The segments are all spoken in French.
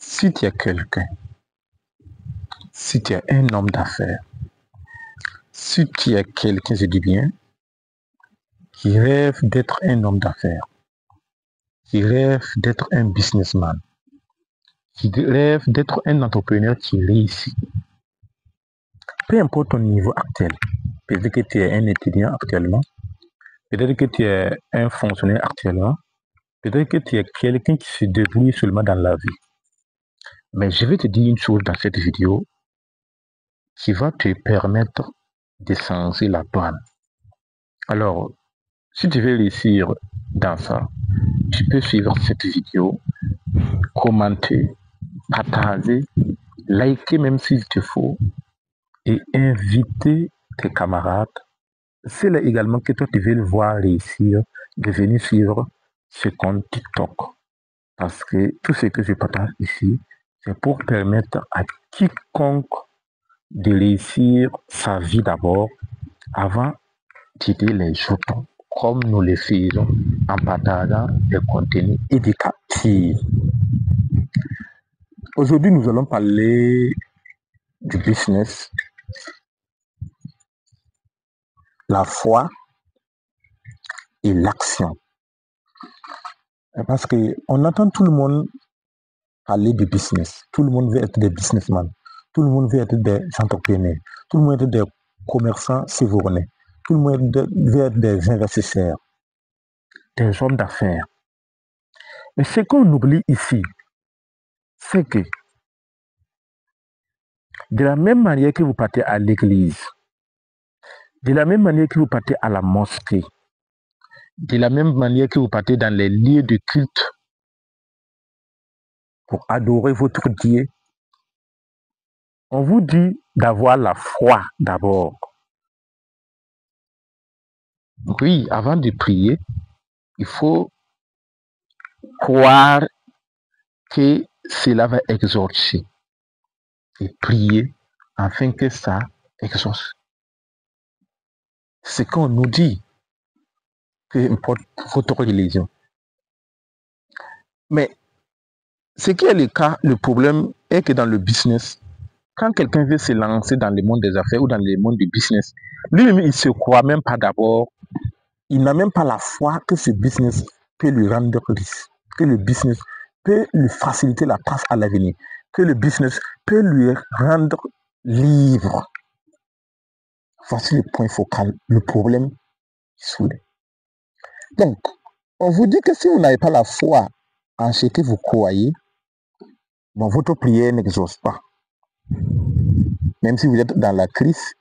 Si tu es quelqu'un, si tu es un homme d'affaires, si tu es quelqu'un, je dis bien, qui rêve d'être un homme d'affaires, qui rêve d'être un businessman, qui rêve d'être un entrepreneur qui réussit, peu importe ton niveau actuel, peut-être que tu es un étudiant actuellement, peut-être que tu es un fonctionnaire actuellement, peut-être que tu es quelqu'un qui se débrouille seulement dans la vie. Mais je vais te dire une chose dans cette vidéo qui va te permettre de changer la donne. Alors, si tu veux réussir dans ça, tu peux suivre cette vidéo, commenter, partager, liker même s'il te faut, et inviter tes camarades. C'est là également que toi tu veux le voir réussir, de venir suivre ce compte TikTok. Parce que tout ce que je partage ici, c'est pour permettre à quiconque de réussir sa vie d'abord avant d'aider les autres, comme nous le faisons en partageant des contenus éducatifs. Aujourd'hui, nous allons parler du business, la foi et l'action. Parce qu'on entend tout le monde parler de business. Tout le monde veut être des businessmen. Tout le monde veut être des entrepreneurs. Tout le monde veut être des commerçants sévérés. Tout le monde veut être des investisseurs, des hommes d'affaires. Mais ce qu'on oublie ici, c'est que de la même manière que vous partez à l'église, de la même manière que vous partez à la mosquée, de la même manière que vous partez dans les lieux de culte pour adorer votre Dieu, on vous dit d'avoir la foi d'abord. Oui, avant de prier, il faut croire que cela va exaucer et prier afin que ça exauce. C'est qu'on nous dit, peu importe votre religion. Mais ce qui est le cas, le problème est que dans le business, quand quelqu'un veut se lancer dans le monde des affaires ou dans le monde du business, lui-même, il ne se croit même pas d'abord. Il n'a même pas la foi que ce business peut lui rendre riche, que le business peut lui faciliter la passe à l'avenir, que le business peut lui rendre libre. Voici le point focal, le problème soulevé. Donc, on vous dit que si vous n'avez pas la foi en ce que vous croyez, bon, votre prière n'exauce pas. Même si vous êtes dans la crise,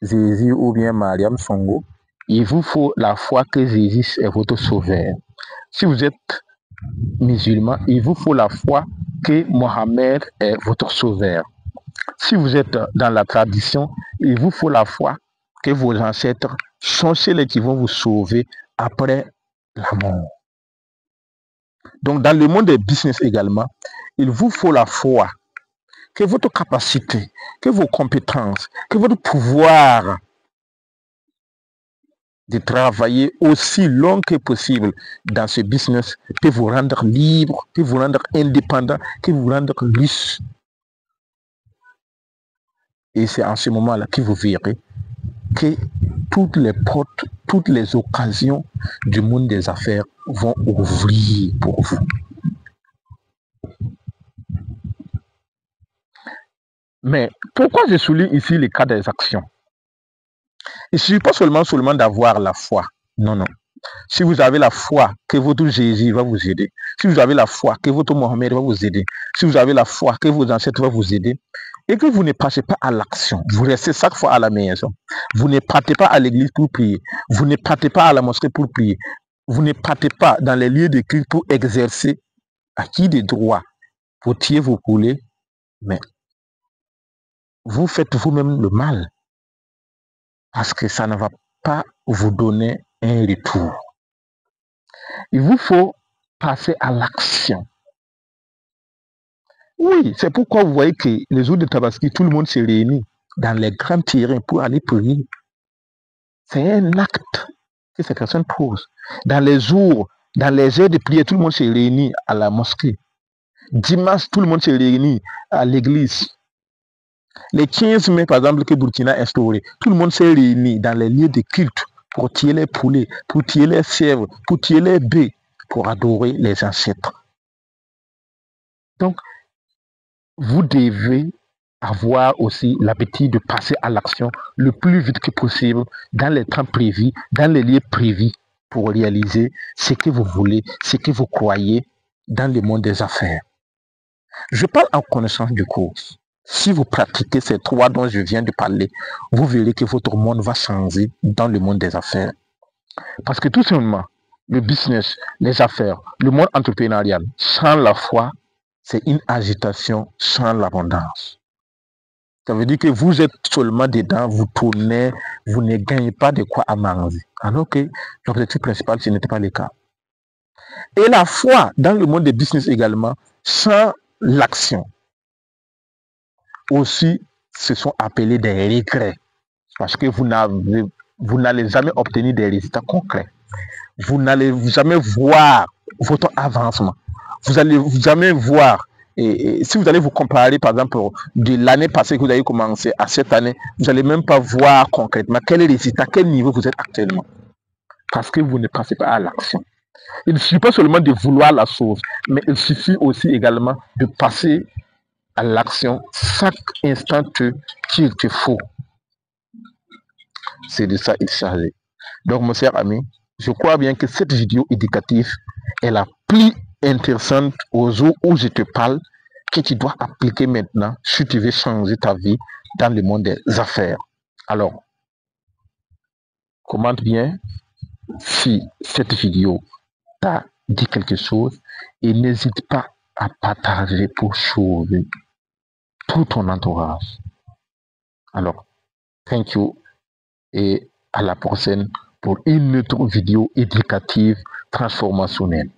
Jésus ou bien Mariam Songo, il vous faut la foi que Jésus est votre sauveur. Si vous êtes musulman, il vous faut la foi que Mohammed est votre sauveur. Si vous êtes dans la tradition, il vous faut la foi que vos ancêtres sont ceux qui vont vous sauver après la mort. Donc, dans le monde des business également, il vous faut la foi que votre capacité, que vos compétences, que votre pouvoir de travailler aussi long que possible dans ce business peut vous rendre libre, peut vous rendre indépendant, peut vous rendre riche. Et c'est en ce moment-là que vous verrez que toutes les portes, toutes les occasions du monde des affaires vont ouvrir pour vous. Mais pourquoi je souligne ici le cas des actions? Il ne suffit pas seulement d'avoir la foi. Non, non. Si vous avez la foi que votre Jésus va vous aider, si vous avez la foi que votre Mohamed va vous aider, si vous avez la foi que vos ancêtres vont vous aider, et que vous ne passez pas à l'action, vous restez chaque fois à la maison, vous ne partez pas à l'église pour prier, vous ne partez pas à la mosquée pour prier, vous ne partez pas dans les lieux de culte pour exercer acquis des droits, pour tirer vos coulées, mais vous faites vous-même le mal, parce que ça ne va pas vous donner un retour. Il vous faut passer à l'action. Oui, c'est pourquoi vous voyez que les jours de Tabaski, tout le monde se réunit dans les grands terrains pour aller prier. C'est un acte que ces personnes posent. Dans les jours, dans les heures de prière, tout le monde se réunit à la mosquée. Dimanche, tout le monde se réunit à l'église. Les 15 mai, par exemple, que Burkina a instauré, tout le monde s'est réuni dans les lieux de culte pour tuer les poulets, pour tuer les chèvres, pour tuer les bœufs, pour adorer les ancêtres. Donc, vous devez avoir aussi l'habitude de passer à l'action le plus vite que possible dans les temps prévus, dans les lieux prévus pour réaliser ce que vous voulez, ce que vous croyez dans le monde des affaires. Je parle en connaissance de cause. Si vous pratiquez ces 3 dont je viens de parler, vous verrez que votre monde va changer dans le monde des affaires. Parce que tout simplement, le business, les affaires, le monde entrepreneurial, sans la foi, c'est une agitation sans l'abondance. Ça veut dire que vous êtes seulement dedans, vous tournez, vous ne gagnez pas de quoi à manger. Alors que l'objectif principal, ce n'était pas le cas. Et la foi dans le monde des business également, sans l'action, aussi, se sont appelés des regrets. Parce que vous n'allez jamais obtenir des résultats concrets. Vous n'allez jamais voir votre avancement. Vous n'allez jamais voir, et si vous allez vous comparer, par exemple, de l'année passée que vous avez commencé à cette année, vous n'allez même pas voir concrètement quel résultat, quel niveau vous êtes actuellement. Parce que vous ne passez pas à l'action. Il ne suffit pas seulement de vouloir la chose, mais il suffit aussi également de passer à l'action chaque instant qu'il te faut. C'est de ça il s'agit. Donc, mon cher ami, je crois bien que cette vidéo éducative est la plus intéressante au jour où je te parle, que tu dois appliquer maintenant si tu veux changer ta vie dans le monde des affaires. Alors, commente bien si cette vidéo t'a dit quelque chose et n'hésite pas à partager pour sauver tout ton entourage. Alors, thank you et à la prochaine pour une autre vidéo éducative transformationnelle.